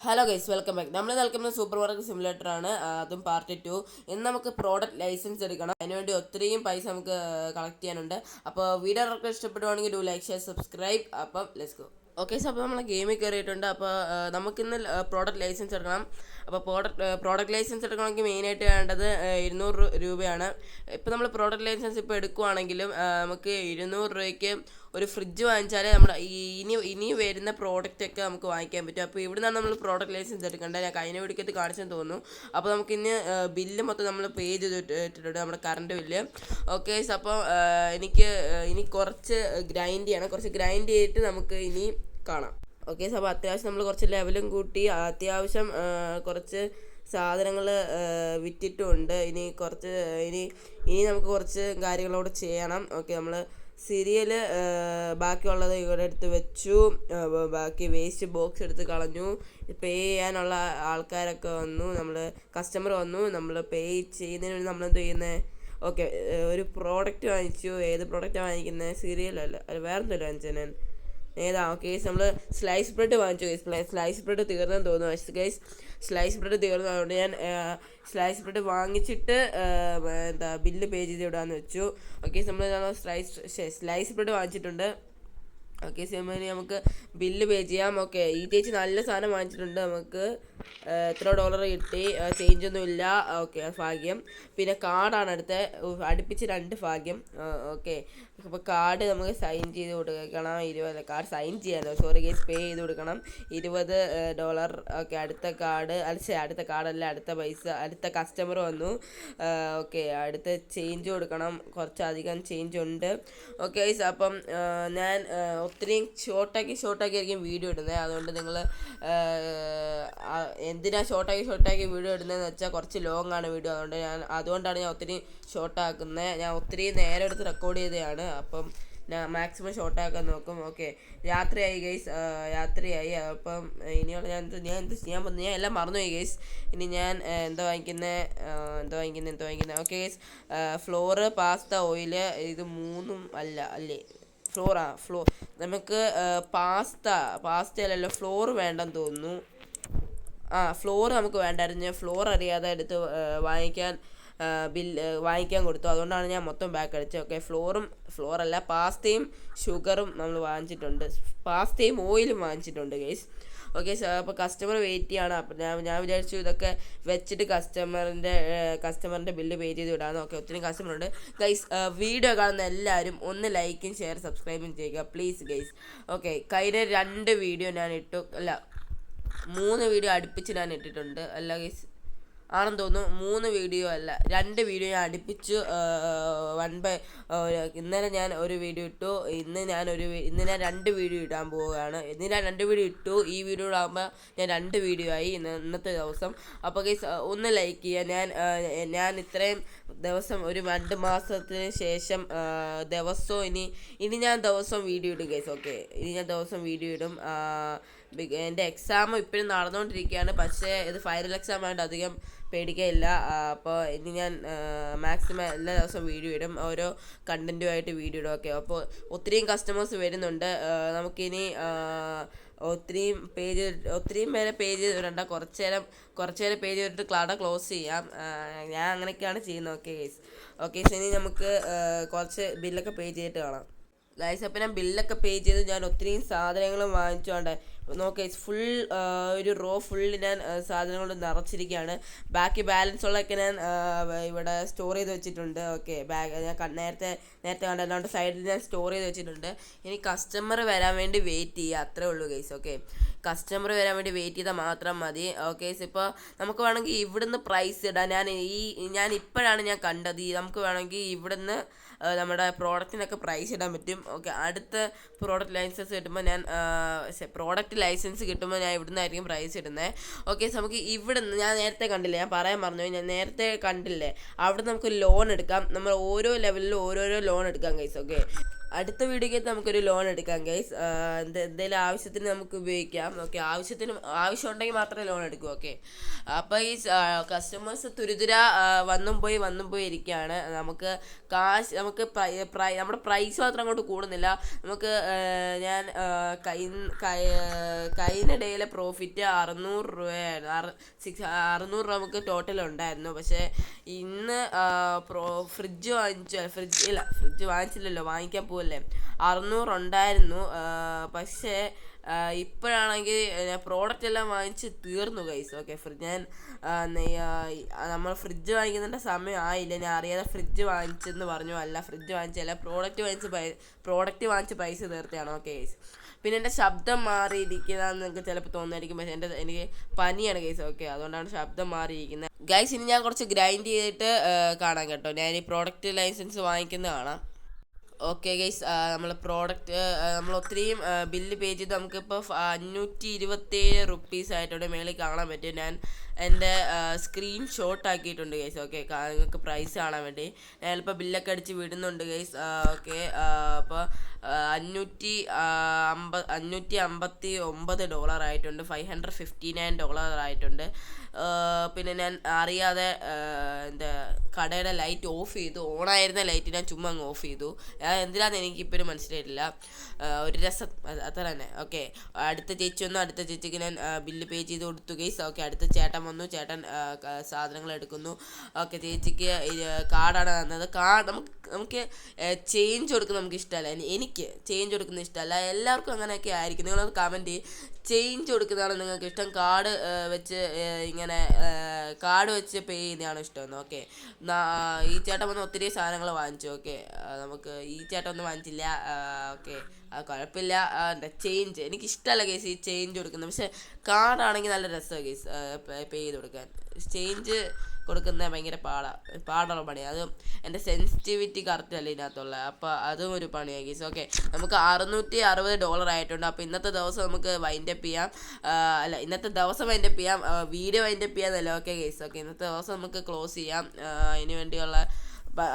Hello guys, welcome back. നമ്മൾ നിൽക്കുന്ന super market simulator ആണ്, അതും പാർട്ട് 2. ഇന്ന് നമുക്ക് പ്രോഡക്റ്റ് ലൈസൻസ് എടുക്കണം. അതിനുവേണ്ടി ഒത്തിരിയും പൈസ നമുക്ക് കളക്ട് ചെയ്യാനുണ്ട്. അപ്പോൾ വീഡിയോ ഇഷ്ടപ്പെടുവാണെങ്കിൽ ഡു ലൈക്ക്, ഷെയർ, സബ്സ്ക്രൈബ്. അപ്പം ലെറ്റ്സ് ഗോ. ഓക്കെ, സോ അപ്പോൾ നമ്മൾ ഗെയിമിൽ കയറിയിട്ടുണ്ട്. അപ്പോൾ നമുക്കിന്ന് പ്രോഡക്റ്റ് ലൈസൻസ് എടുക്കണം. അപ്പോൾ പ്രോഡക്റ്റ് ലൈസൻസ് എടുക്കണമെങ്കിൽ മെയിനായിട്ട് വേണ്ടത് 200 രൂപയാണ്. ഇപ്പോൾ നമ്മൾ പ്രോഡക്റ്റ് ലൈസൻസ് ഇപ്പോൾ എടുക്കുവാണെങ്കിലും നമുക്ക് 200 രൂപയ്ക്ക് ഒരു ഫ്രിഡ്ജ് വാങ്ങിച്ചാലേ നമ്മുടെ ഇനി വരുന്ന പ്രോഡക്റ്റൊക്കെ നമുക്ക് വാങ്ങിക്കാൻ പറ്റും. അപ്പോൾ ഇവിടെ നിന്നാണ് നമ്മൾ പ്രോഡക്റ്റ് ലൈസൻസ് എടുക്കേണ്ടത്. ഞാൻ കഴിഞ്ഞ വീഡിയോക്കകത്ത് കാണിച്ചെന്ന് തോന്നുന്നു. അപ്പോൾ നമുക്കിന്ന് ബില്ല് മൊത്തം നമ്മൾ പേ ചെയ്തിട്ടുണ്ട്, നമ്മുടെ കറണ്ട് ബില്ല്. ഓക്കെ, അപ്പോൾ ഇനി കുറച്ച് ഗ്രൈൻഡ് ചെയ്യണം. കുറച്ച് ഗ്രൈൻഡ് ചെയ്തിട്ട് നമുക്ക് ഇനി കാണാം. ഓക്കെ, അപ്പോൾ അത്യാവശ്യം നമ്മൾ കുറച്ച് ലെവലും കൂട്ടി അത്യാവശ്യം കുറച്ച് സാധനങ്ങൾ വിറ്റിട്ടുമുണ്ട്. ഇനി നമുക്ക് കുറച്ച് കാര്യങ്ങളോട് ചെയ്യണം. ഓക്കെ, നമ്മൾ സീരിയൽ ബാക്കിയുള്ളത് ഇവിടെ എടുത്ത് വെച്ചു. ബാക്കി വേസ്റ്റ് ബോക്സ് എടുത്ത് കളഞ്ഞു. പേ ചെയ്യാനുള്ള ആൾക്കാരൊക്കെ വന്നു, കസ്റ്റമർ വന്നു. നമ്മൾ പേ ചെയ്യുന്നതിന് വേണ്ടി നമ്മളെന്ത് ചെയ്യുന്നത്? ഓക്കെ, ഒരു പ്രോഡക്റ്റ് വാങ്ങിച്ചു. ഏത് പ്രോഡക്റ്റാണ് വാങ്ങിക്കുന്നത്? സീരിയലല്ല, അത് വേറെന്തല്ലോ വാങ്ങിച്ചത് ഞാൻ. ഓക്കെ, നമ്മൾ സ്ലൈസ് ബ്രെഡ് വാങ്ങിച്ചു. സ്ലൈസ് ബ്രെഡ് തീർന്നെന്ന് തോന്നുന്നു. സ്ലൈസ് ബ്രെഡ് തീർന്നു. അതുകൊണ്ട് ഞാൻ സ്ലൈസ് ബ്രെഡ് വാങ്ങിച്ചിട്ട് ബില്ല് പേ ചെയ്ത് വിടാമെന്ന് വെച്ചു. ഓക്കെ, നമ്മൾ സ്ലൈസ് ബ്രെഡ് വാങ്ങിച്ചിട്ടുണ്ട്. ഓക്കെ, സിമ്മനി നമുക്ക് ബില്ല് പേ ചെയ്യാം. ഓക്കെ, ഈ ചേച്ചി നല്ല സാധനം വാങ്ങിച്ചിട്ടുണ്ട്. നമുക്ക് എത്ര ഡോളർ കിട്ടി? ചേഞ്ചൊന്നും ഇല്ല. ഓക്കെ, ഭാഗ്യം. പിന്നെ കാർഡാണ് അടുപ്പിച്ച് 2 ഭാഗ്യം. ഓക്കെ, അപ്പോൾ കാർഡ് നമുക്ക് സൈൻ ചെയ്ത് കൊടുക്കണം. 20 കാർഡ് സൈൻ ചെയ്യാനോ, സോറി ഗൈസ്, പേ ചെയ്ത് കൊടുക്കണം $20. ഓക്കെ, അടുത്ത കാർഡല്ല, അടുത്ത പൈസ. അടുത്ത കസ്റ്റമർ വന്നു. ഓക്കെ, അടുത്ത ചേഞ്ച് കൊടുക്കണം. കുറച്ചധികം ചേഞ്ച് ഉണ്ട്. ഓക്കെ ഗൈസ്, അപ്പം ഞാൻ ഒത്തിരിയും ഷോർട്ടാക്കിയായിരിക്കും വീഡിയോ ഇടുന്നത്. അതുകൊണ്ട് നിങ്ങൾ എന്തിനാ ഷോർട്ടാക്കി വീഡിയോ ഇടുന്നതെന്ന് വെച്ചാൽ കുറച്ച് ലോങ് ആണ് വീഡിയോ. അതുകൊണ്ടാണ് ഞാൻ ഒത്തിരി ഷോർട്ടാക്കുന്നത്. ഞാൻ ഒത്തിരി നേരം എടുത്ത് റെക്കോർഡ് ചെയ്തതാണ്. അപ്പം ഞാൻ മാക്സിമം ഷോർട്ടാക്കാൻ നോക്കും. ഓക്കെ, രാത്രിയായി ഗൈസ്, രാത്രിയായി. അപ്പം ഇനിയുള്ള ഞാൻ എല്ലാം മറന്നുപോയി ഗൈസ്. ഇനി ഞാൻ എന്താ വാങ്ങിക്കുന്നത്? Okay guys, floor, pasta, oil, ഇത് 3 അല്ലേ? ഫ്ലോർ നമുക്ക് പാസ്തയല്ലല്ലോ, ഫ്ലോർ വേണ്ടെന്ന് തോന്നുന്നു. ഫ്ലോർ നമുക്ക് വേണ്ടായിരുന്നു. ഫ്ലോർ അറിയാതെ എടുത്ത് വാങ്ങിക്കാൻ കൊടുത്തു. അതുകൊണ്ടാണ് ഞാൻ മൊത്തം ബാക്ക് അടിച്ചത്. ഓക്കെ, ഫ്ലോറല്ല, പാസ്തയും ഷുഗറും നമ്മൾ വാങ്ങിച്ചിട്ടുണ്ട്. പാസ്തയും ഓയിലും വാങ്ങിച്ചിട്ടുണ്ട് ഗൈസ്. ഓക്കെ, അപ്പോൾ കസ്റ്റമർ വെയിറ്റ് ചെയ്യാണ്. അപ്പോൾ ഞാൻ വിചാരിച്ചു ഇതൊക്കെ വെച്ചിട്ട് കസ്റ്റമറിൻ്റെ ബില്ല് പേ ചെയ്ത് വിടാമെന്ന്. ഓക്കെ, ഒത്തിരി കസ്റ്റമർ ഉണ്ട് ഗൈസ്. വീഡിയോ കാണുന്ന എല്ലാവരും ഒന്ന് ലൈക്കും ഷെയർ സബ്സ്ക്രൈബും ചെയ്യുക പ്ലീസ് ഗൈസ്. ഓക്കെ, കഴിഞ്ഞ 2 വീഡിയോ ഞാൻ ഇട്ടു, അല്ല 3 വീഡിയോ അടുപ്പിച്ച് ഞാൻ ഇട്ടിട്ടുണ്ട്. അല്ല ഗൈസ്, ആണെന്ന് തോന്നുന്നു. 3 വീഡിയോ അല്ല, 2 വീഡിയോ ഞാൻ അടുപ്പിച്ചു. ഇന്നലെ ഞാൻ ഒരു വീഡിയോ ഇട്ടു. ഇന്ന് ഞാൻ 2 വീഡിയോ ഇടാൻ പോവുകയാണ്. ഇന്ന് ഞാൻ 2 വീഡിയോ ഇട്ടു. ഈ വീഡിയോ ആകുമ്പോൾ ഞാൻ 2 വീഡിയോ ആയി ഇന്നത്തെ ദിവസം. അപ്പോൾ ഗൈസ് ഒന്ന് ലൈക്ക് ചെയ്യുക. ഞാൻ ഇത്രയും ദിവസം ഒരു 2 മാസത്തിന് ശേഷം ദിവസവും ഇനി ഞാൻ ദിവസം വീഡിയോ ഇടും ഗൈസ്. ഓക്കെ, ഇനി ഞാൻ ദിവസം വീഡിയോ ഇടും. എൻ്റെ എക്സാം ഇപ്പോഴും നടന്നുകൊണ്ടിരിക്കുകയാണ്. പക്ഷേ ഇത് ഫൈനൽ എക്സാം ആയതുകൊണ്ട് അധികം പേടിക്കാനില്ല. അപ്പോൾ ഇനി ഞാൻ മാക്സിമം എല്ലാ ദിവസവും വീഡിയോ ഇടും, ഓരോ കണ്ടൻറ്റുമായിട്ട് വീഡിയോ ഇടും. ഓക്കെ, അപ്പോൾ ഒത്തിരിയും കസ്റ്റമേഴ്സ് വരുന്നുണ്ട്. നമുക്കിനി ഒത്തിരിയും പേരെ പേ ചെയ്ത് വിടണ്ട. കുറച്ച് നേരം പേ ചെയ്തിട്ട് കട ക്ലോസ് ചെയ്യാം. ഞാൻ അങ്ങനെയൊക്കെയാണ് ചെയ്യുന്നത്. ഓക്കെ, ഇനി നമുക്ക് കുറച്ച് ബില്ലൊക്കെ പേ ചെയ്തിട്ട് കാണാം ഗൈസ്. അപ്പോൾ ഞാൻ ബില്ലൊക്കെ പേ ചെയ്ത് ഞാൻ ഒത്തിരിയും സാധനങ്ങളും വാങ്ങിച്ചുകൊണ്ട് നോക്കി. ഫുൾ ഒരു റോ ഫുള്ള് ഞാൻ സാധനങ്ങൾ നിറച്ചിരിക്കുകയാണ്. ബാക്കി ബാലൻസ് ഉള്ളതൊക്കെ ഞാൻ ഇവിടെ സ്റ്റോർ ചെയ്ത് വെച്ചിട്ടുണ്ട്. ഓക്കെ, ഞാൻ നേരത്തെ കണ്ടല്ലാണ്ട് സൈഡിൽ ഞാൻ സ്റ്റോർ ചെയ്ത് വെച്ചിട്ടുണ്ട്. ഇനി കസ്റ്റമർ വരാൻ വേണ്ടി വെയിറ്റ് ചെയ്യുക, അത്രേ ഉള്ളൂ ഗൈസ്. ഓക്കെ, കസ്റ്റമർ വരാൻ വേണ്ടി വെയിറ്റ് ചെയ്താൽ മാത്രം മതി. ഓക്കെ, ഇപ്പോൾ നമുക്ക് വേണമെങ്കിൽ ഇവിടുന്ന് പ്രൈസ് ഇടാം. ഞാൻ ഇപ്പോഴാണ് കണ്ടത്. നമുക്ക് വേണമെങ്കിൽ ഇവിടുന്ന് നമ്മുടെ പ്രോഡക്റ്റിനൊക്കെ പ്രൈസ് ഇടാൻ പറ്റും. ഓക്കെ, അടുത്ത പ്രോഡക്റ്റ് ലൈസൻസ് കിട്ടുമ്പോൾ ഞാൻ ഇവിടുന്നായിരിക്കും പ്രൈസ് ഇടുന്നത്. ഓക്കെ, നമുക്ക് ഇവിടുന്ന് ഞാൻ നേരത്തെ കണ്ടില്ലേ, ഞാൻ പറയാൻ പറഞ്ഞു, ഞാൻ നേരത്തെ കണ്ടില്ലേ, അവിടെ നമുക്ക് ലോൺ എടുക്കാം. നമ്മൾ ഓരോ ലെവലിലും ഓരോരോ ലോൺ എടുക്കാം ഗൈസ്. ഓക്കെ, അടുത്ത വീഡിയോയ്ക്ക് നമുക്കൊരു ലോൺ എടുക്കാം ഗൈസ്. എന്തെങ്കിലും ആവശ്യത്തിന് നമുക്ക് ഉപയോഗിക്കാം. ഓക്കെ, ആവശ്യമുണ്ടെങ്കിൽ മാത്രമേ ലോൺ എടുക്കൂ. ഓക്കെ, അപ്പോൾ ഈ കസ്റ്റമേഴ്സ് തുരുതുര വന്നും പോയി ഇരിക്കുകയാണ്. നമുക്ക് നമ്മുടെ പ്രൈസ് മാത്രം അങ്ങോട്ട് കൂടുന്നില്ല. നമുക്ക് ഞാൻ കഴിഞ്ഞിടയിലെ പ്രോഫിറ്റ് 600 രൂപയായിരുന്നു. 600 രൂപ നമുക്ക് ടോട്ടൽ ഉണ്ടായിരുന്നു. പക്ഷേ ഇന്ന് ഫ്രിഡ്ജ് വാങ്ങിച്ചില്ലല്ലോ, വാങ്ങിക്കാൻ പോവല്ലേ. 600 ഉണ്ടായിരുന്നു. പക്ഷേ ഇപ്പോഴാണെങ്കിൽ ഞാൻ പ്രോഡക്റ്റ് എല്ലാം വാങ്ങിച്ച് തീർന്നു ഗൈസ്. ഓക്കെ, നമ്മൾ ഫ്രിഡ്ജ് വാങ്ങിക്കുന്നതിൻ്റെ സമയം ആയില്ല. ഞാൻ അറിയാതെ ഫ്രിഡ്ജ് വാങ്ങിച്ചെന്ന് പറഞ്ഞു. അല്ല, ഫ്രിഡ്ജ് വാങ്ങിച്ചല്ല, പ്രോഡക്റ്റ് വാങ്ങിച്ച് പൈസ തീർത്തതാണ്. ഓക്കെ ഗൈസ്, പിന്നെ എൻ്റെ ശബ്ദം മാറിയിരിക്കുന്നതെന്ന് നിങ്ങൾക്ക് ചിലപ്പോൾ തോന്നുമായിരിക്കും. പക്ഷേ എനിക്ക് പനിയാണ് ഗൈസ്. ഓക്കെ, അതുകൊണ്ടാണ് ശബ്ദം മാറിയിരിക്കുന്നത് ഗൈസ്. ഇനി ഞാൻ കുറച്ച് ഗ്രൈൻഡ് ചെയ്തിട്ട് കാണാം കേട്ടോ. ഞാൻ ഈ പ്രോഡക്റ്റ് ലൈസൻസ് വാങ്ങിക്കുന്നത് കാണാം. ഓക്കെ ഗൈസ്, നമ്മൾ ഒത്തിരിയും ബില്ല് പേ ചെയ്ത് നമുക്കിപ്പോൾ 527 റുപ്പീസ് ആയിട്ടുണ്ട് മേളിൽ കാണാൻ പറ്റും. ഞാൻ എൻ്റെ സ്ക്രീൻഷോട്ട് ആക്കിയിട്ടുണ്ട് ഗൈസ്. ഓക്കെ, നിങ്ങൾക്ക് പ്രൈസ് കാണാൻ വേണ്ടി ഞാൻ ചിലപ്പോൾ ബില്ലൊക്കെ അടിച്ച് വിടുന്നുണ്ട് ഗൈസ്. ഓക്കെ, അപ്പോൾ $559 ആയിട്ടുണ്ട്. $559 ആയിട്ടുണ്ട്. പിന്നെ ഞാൻ അറിയാതെ എന്താ കടയുടെ ലൈറ്റ് ഓഫ് ചെയ്തു. ഓണായിരുന്ന ലൈറ്റ് ഞാൻ ചുമ്മാ അങ്ങ് ഓഫ് ചെയ്തു. എന്തിനാന്ന് എനിക്കിപ്പോഴും മനസ്സിലായിട്ടില്ല. ഒരു രസം അത്ര തന്നെ. ഓക്കെ, അടുത്ത ചേച്ചിക്ക് ഞാൻ ബില്ല് പേ ചെയ്ത് കൊടുത്തു ഗൈസ്. ഓക്കെ, അടുത്ത ചേട്ടൻ വന്നു. ചേട്ടൻ സാധനങ്ങൾ എടുക്കുന്നു. ഓക്കെ, ചേച്ചിക്ക് കാർഡാണ് തന്നത്. നമുക്ക് ചേഞ്ച് കൊടുക്കുന്നത് നമുക്ക് ഇഷ്ടമല്ല. എനിക്ക് ചേഞ്ച് കൊടുക്കുന്നത് ഇഷ്ടമല്ല. എല്ലാവർക്കും അങ്ങനെയൊക്കെ ആയിരിക്കും. നിങ്ങളത് കമൻറ്റ് ചെയ്യും. ചേഞ്ച് കൊടുക്കുന്നതാണ് നിങ്ങൾക്ക് ഇഷ്ടം, കാർഡ് വെച്ച് ഇങ്ങനെ കാർഡ് വെച്ച് പേ ചെയ്യുന്നതാണ് ഇഷ്ടമെന്ന്. ഓക്കെ, ഈ ചേട്ടൻ വന്ന് ഒത്തിരി സാധനങ്ങൾ വാങ്ങിച്ചു. ഓക്കെ, നമുക്ക് ഈ ചേട്ടൻ ഒന്നും വാങ്ങിച്ചില്ല. ഓക്കെ, കുഴപ്പമില്ല. ചേഞ്ച് എനിക്കിഷ്ടമല്ല കേസ് ഈ ചേഞ്ച് കൊടുക്കുന്നത്. പക്ഷേ കാർഡാണെങ്കിൽ നല്ല രസമാണ് കേസ് പേ ചെയ്ത് കൊടുക്കാൻ. ചേഞ്ച് കൊടുക്കുന്നത് ഭയങ്കര പാടുള്ള പണിയാണ്. അതും എൻ്റെ സെൻസിറ്റിവിറ്റി കറക്റ്റ് അല്ല ഇതിനകത്തുള്ള. അപ്പോൾ അതും ഒരു പണിയാണ് കേസ്. ഓക്കെ, നമുക്ക് $660 ആയിട്ടുണ്ട്. അപ്പോൾ ഇന്നത്തെ ദിവസം നമുക്ക് വൈൻഡപ്പ് ചെയ്യാം. ഇന്നത്തെ ദിവസം വൈൻഡപ്പ് ചെയ്യാം, വീഡിയോ വൈൻഡപ്പ് ചെയ്യാന്നല്ല. Okay case. ഓക്കെ, ഇന്നത്തെ ദിവസം നമുക്ക് ക്ലോസ് ചെയ്യാം.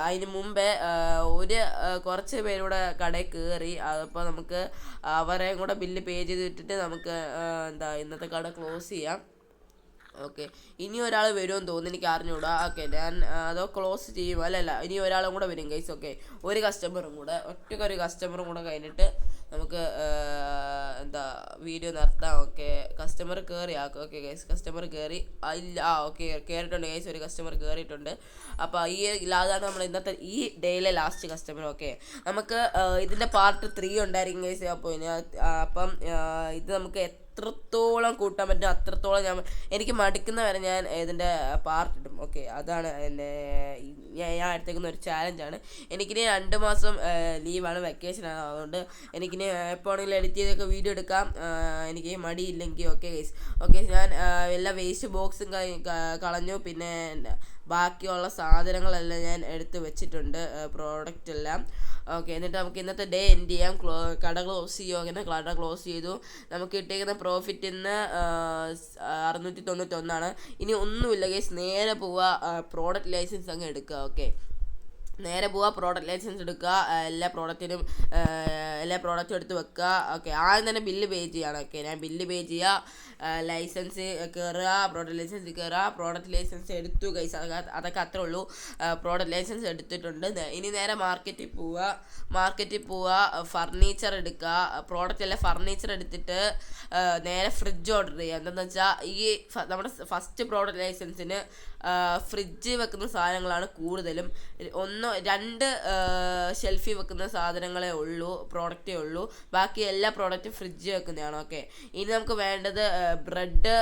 അതിന് മുമ്പേ കുറച്ച് പേരൂടെ കടയിൽ കയറി. അപ്പോൾ നമുക്ക് അവരെയും കൂടെ ബില്ല് പേ ചെയ്ത് വിട്ടിട്ട് നമുക്ക് ഇന്നത്തെ കട ക്ലോസ് ചെയ്യാം. ഓക്കെ, ഇനി ഒരാൾ വരുമെന്ന് തോന്നുന്നു, എനിക്ക് അറിഞ്ഞൂടാ. ഓക്കെ, ഞാൻ അതോ ക്ലോസ് ചെയ്യും. അല്ലല്ല, ഇനി ഒരാളും കൂടെ വരും ഗൈസ്. ഓക്കെ, ഒരു കസ്റ്റമറും കൂടെ കഴിഞ്ഞിട്ട് നമുക്ക് വീഡിയോ നിർത്താം. ഓക്കെ, കസ്റ്റമർ കയറി. ഓക്കെ ഗൈസ്, കസ്റ്റമർ കയറി. ഇല്ല, ഓക്കെ, കയറിയിട്ടുണ്ട് ഗൈസ്. ഒരു കസ്റ്റമർ കയറിയിട്ടുണ്ട്. അപ്പോൾ അതാണ് നമ്മൾ ഇന്നത്തെ ഈ ഡേയിലെ ലാസ്റ്റ് കസ്റ്റമർ. ഓക്കെ, നമുക്ക് ഇതിൻ്റെ പാർട്ട് 3 ഉണ്ടായിരിക്കും ഗൈസ്. അപ്പം ഇത് നമുക്ക് എത്രത്തോളം കൂട്ടാൻ പറ്റും അത്രത്തോളം എനിക്ക് മടുക്കുന്ന വരെ ഞാൻ ഇതിൻ്റെ പാർട്ട് ഇടും. ഓക്കെ, അതാണ് ഞാൻ എടുത്തേക്കുന്ന ഒരു ചാലഞ്ചാണ്. എനിക്കിനി 2 മാസം ലീവാണ്, വെക്കേഷനാണ്. അതുകൊണ്ട് എനിക്കിനി എപ്പോഴെങ്കിലും എഡിറ്റ് ചെയ്തൊക്കെ വീഡിയോ എടുക്കാം, എനിക്ക് മടിയില്ലെങ്കിൽ. Okay guys. ഓക്കെ, ഞാൻ എല്ലാ വേസ്റ്റ് ബോക്സും കളഞ്ഞു. പിന്നെ ബാക്കിയുള്ള സാധനങ്ങളെല്ലാം ഞാൻ എടുത്ത് വെച്ചിട്ടുണ്ട്, പ്രോഡക്റ്റ് എല്ലാം. ഓക്കെ, എന്നിട്ട് നമുക്ക് ഇന്നത്തെ ഡേ എൻഡ് ചെയ്യാം. കട ക്ലോസ് ചെയ്യുമോ? അങ്ങനെ കട ക്ലോസ് ചെയ്തു. നമുക്ക് കിട്ടിയിരിക്കുന്ന പ്രോഫിറ്റ് ഇന്ന് 691 ഇനി ഒന്നുമില്ല ഗൈസ്, നേരെ പോവുക പ്രോഡക്റ്റ് ലൈസൻസ് അങ്ങ് എടുക്കുക. ഓക്കെ, നേരെ പോവുക പ്രോഡക്റ്റ് ലൈസൻസ് എടുക്കുക. എല്ലാ പ്രോഡക്റ്റും എടുത്ത് വെക്കുക. ഓക്കെ, ആദ്യം തന്നെ ബില്ല് പേ ചെയ്യാണ്. ഓക്കെ, ഞാൻ ബില്ല് പേ ചെയ്യുക, ലൈസൻസ് കയറുക, പ്രോഡക്റ്റ് ലൈസൻസ് കയറുക. പ്രോഡക്റ്റ് ലൈസൻസ് എടുത്തു ഗൈസ്. അതൊക്കെ അത്രേ ഉള്ളൂ. പ്രോഡക്റ്റ് ലൈസൻസ് എടുത്തിട്ടുണ്ട്. ഇനി നേരെ മാർക്കറ്റിൽ പോവുക, ഫർണിച്ചർ എടുക്കുക. പ്രോഡക്റ്റ് അല്ല, ഫർണിച്ചർ എടുത്തിട്ട് നേരെ ഫ്രിഡ്ജ് ഓർഡർ ചെയ്യുക. എന്താണെന്ന് വെച്ചാൽ നമ്മുടെ ഫസ്റ്റ് പ്രോഡക്റ്റ് ലൈസൻസിന് ഫ്രിഡ്ജ് വെക്കുന്ന സാധനങ്ങളാണ് കൂടുതലും. 2 ഷെൽഫിൽ വെക്കുന്ന സാധനങ്ങളേ ഉള്ളൂ, പ്രോഡക്റ്റേ ഉള്ളൂ. ബാക്കി എല്ലാ പ്രോഡക്റ്റും ഫ്രിഡ്ജ് വെക്കുന്നതാണ്. ഓക്കെ, ഇനി നമുക്ക് വേണ്ടത് ബ്രെഡ്,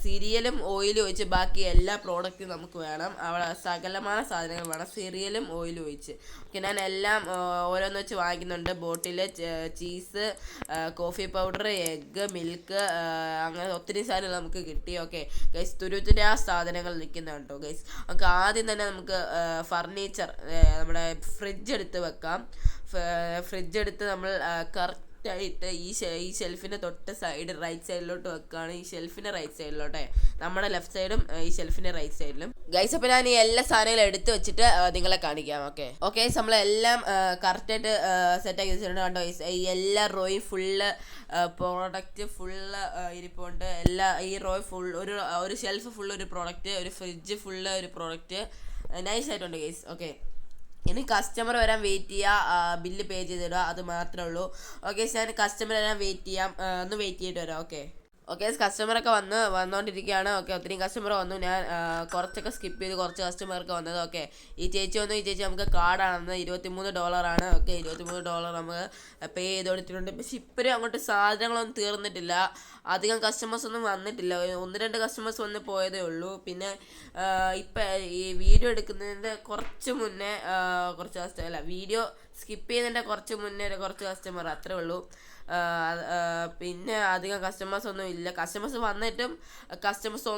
സീരിയലും ഓയിലും ഒഴിച്ച് ബാക്കി എല്ലാ പ്രോഡക്റ്റും നമുക്ക് വേണം. അവിടെ സകലമായ സാധനങ്ങൾ വേണം, സീരിയലും ഓയിലും ഒഴിച്ച്. ഓക്കെ, ഞാൻ എല്ലാം ഓരോന്ന് വെച്ച് വാങ്ങിക്കുന്നുണ്ട്. Bottle, cheese, coffee powder, egg, milk, അങ്ങനെ ഒത്തിരി സാധനങ്ങൾ നമുക്ക് കിട്ടി. ഓക്കെ ഗൈസ്, തുരുത്തുരാ സാധനങ്ങൾ നിൽക്കുന്നുണ്ട് കേട്ടോ ഗൈസ്. നമുക്ക് ആദ്യം തന്നെ നമുക്ക് ഫർണിച്ചർ, നമ്മുടെ ഫ്രിഡ്ജ് എടുത്ത് വെക്കാം. ഫ്രിഡ്ജ് എടുത്ത് നമ്മൾ കറക്റ്റായിട്ട് ഈ ഷെൽഫിൻ്റെ തൊട്ട് സൈഡ് റൈറ്റ് സൈഡിലോട്ട് വെക്കുകയാണ്. ഈ ഷെൽഫിൻ്റെ റൈറ്റ് സൈഡിലോട്ടെ, നമ്മുടെ ലെഫ്റ്റ് സൈഡും ഈ ഷെൽഫിൻ്റെ റൈറ്റ് സൈഡിലും. ഗൈസ് അപ്പോൾ ഞാൻ ഈ എല്ലാ സാധനങ്ങളും എടുത്ത് വെച്ചിട്ട് നിങ്ങളെ കാണിക്കാം. ഓക്കെ നമ്മളെല്ലാം കറക്റ്റായിട്ട് സെറ്റാക്കി വെച്ചിട്ടുണ്ട്. കണ്ടോ ഈ എല്ലാ റോയും ഫുള്ള് പ്രോഡക്റ്റ് ഫുള്ള് ഇരിപ്പുണ്ട്. ഈ റോ ഫുൾ ഒരു ഷെൽഫ് ഫുള്ള് ഒരു പ്രോഡക്റ്റ്, ഒരു ഫ്രിഡ്ജ് ഫുള്ള് ഒരു പ്രോഡക്റ്റ്, നൈസായിട്ടുണ്ട് ഗൈസ്. ഓക്കെ, ഇനി കസ്റ്റമർ വരാൻ വെയിറ്റ് ചെയ്യുക, ബില്ല് പേ ചെയ്തിടുക, അത് മാത്രമേ ഉള്ളൂ. ഓക്കെ, ഞാൻ കസ്റ്റമർ വരാൻ വെയിറ്റ് ചെയ്യാം, ഒന്ന് വെയിറ്റ് ചെയ്തിട്ട് വരാം. ഓക്കെ കസ്റ്റമറൊക്കെ വന്നുകൊണ്ടിരിക്കുകയാണ്. ഓക്കെ, ഒത്തിരി കസ്റ്റമർ വന്നു. ഞാൻ കുറച്ചൊക്കെ സ്കിപ്പ് ചെയ്ത് കുറച്ച് കസ്റ്റമർക്ക് വന്നത്. ഓക്കെ, ഈ ചേച്ചി വന്നു. ഈ ചേച്ചി നമുക്ക് കാർഡാണെന്ന് $23. ഓക്കെ, $23 നമുക്ക് പേ ചെയ്ത് കൊടുത്തിട്ടുണ്ട്. പക്ഷെ ഇപ്പോഴും അങ്ങോട്ട് സാധനങ്ങളൊന്നും തീർന്നിട്ടില്ല, അധികം കസ്റ്റമേഴ്സ് ഒന്നും വന്നിട്ടില്ല. 1-2 കസ്റ്റമേഴ്സ് വന്ന് പോയതേ ഉള്ളൂ. പിന്നെ ഇപ്പം ഈ വീഡിയോ എടുക്കുന്നതിൻ്റെ കുറച്ച് മുന്നേ വീഡിയോ സ്കിപ്പ് ചെയ്യുന്നതിൻ്റെ കുറച്ച് മുന്നേ കുറച്ച് കസ്റ്റമർ, അത്രേ ഉള്ളൂ. പിന്നെ അധികം കസ്റ്റമേഴ്സ് ഒന്നും ഇല്ല. കസ്റ്റമേഴ്സ് വന്നിട്ടും കസ്റ്റമേഴ്സ്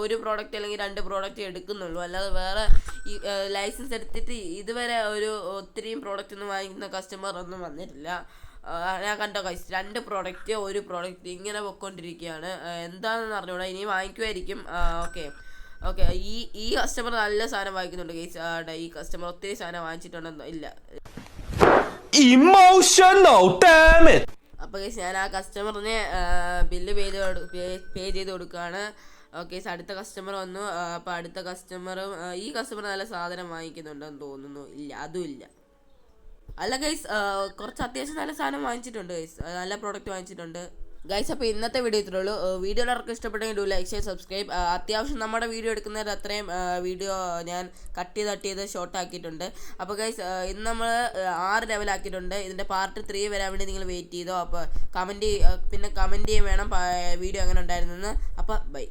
ഒരു പ്രോഡക്റ്റ് അല്ലെങ്കിൽ 2 പ്രോഡക്റ്റ് എടുക്കുന്നുള്ളൂ. അല്ലാതെ വേറെ ഈ ലൈസൻസ് എടുത്തിട്ട് ഇതുവരെ ഒത്തിരിയും പ്രോഡക്റ്റ് ഒന്നും വാങ്ങിക്കുന്ന കസ്റ്റമർ ഒന്നും വന്നിട്ടില്ല. ഞാൻ കണ്ടോ ഗൈസ്, 2 പ്രോഡക്റ്റ് 1 പ്രോഡക്റ്റ് ഇങ്ങനെ പൊയ്ക്കൊണ്ടിരിക്കുകയാണ്. എന്താണെന്ന് അറിഞ്ഞൂടാ, ഇനി വാങ്ങിക്കുമായിരിക്കും. ഓക്കെ ഈ കസ്റ്റമർ നല്ല സാധനം വാങ്ങിക്കുന്നുണ്ട് ഗൈസ്. ഈ കസ്റ്റമർ ഒത്തിരി സാധനം വാങ്ങിച്ചിട്ടുണ്ടെന്നോ ഇല്ല. Emotional damn it. അപ്പോൾ ഗൈസ് ഞാൻ ആ കസ്റ്റമറിന് ബില്ല് പേ ചെയ്ത് കൊടുക്കുകയാണ്. ഓക്കെ, അടുത്ത കസ്റ്റമർ വന്നു. അപ്പോൾ അടുത്ത കസ്റ്റമറും ഈ കസ്റ്റമർ നല്ല സാധനം വാങ്ങിക്കുന്നുണ്ടെന്ന് തോന്നുന്നു. ഇല്ല, അതും ഇല്ല. അല്ല ഗൈസ്, കുറച്ച് അത്യാവശ്യം നല്ല സാധനം വാങ്ങിച്ചിട്ടുണ്ട് ഗൈസ്, നല്ല പ്രോഡക്റ്റ് വാങ്ങിച്ചിട്ടുണ്ട് ഗൈസ്. അപ്പോൾ ഇന്നത്തെ വീഡിയോ ഇത്രേ ഉള്ളൂ. വീഡിയോ എല്ലാവർക്കും ഇഷ്ടപ്പെട്ടെങ്കിൽ ലൈക്ക് ഷെയർ സബ്സ്ക്രൈബ്. അത്യാവശ്യം നമ്മുടെ വീഡിയോ എടുക്കുന്നതിൽ അത്രയും വീഡിയോ ഞാൻ കട്ട് ചെയ്ത് ഷോർട്ട് ആക്കിയിട്ടുണ്ട്. അപ്പോൾ ഗൈസ് ഇന്ന് നമ്മൾ 6 ലെവലാക്കിയിട്ടുണ്ട്. ഇതിൻ്റെ പാർട്ട് 3 വരാൻ വേണ്ടി നിങ്ങൾ വെയിറ്റ് ചെയ്തോ. അപ്പോൾ കമൻറ്റ് ചെയ്യാൻ വേണം വീഡിയോ എങ്ങനെ ഉണ്ടായിരുന്നെന്ന്. അപ്പോൾ ബൈ.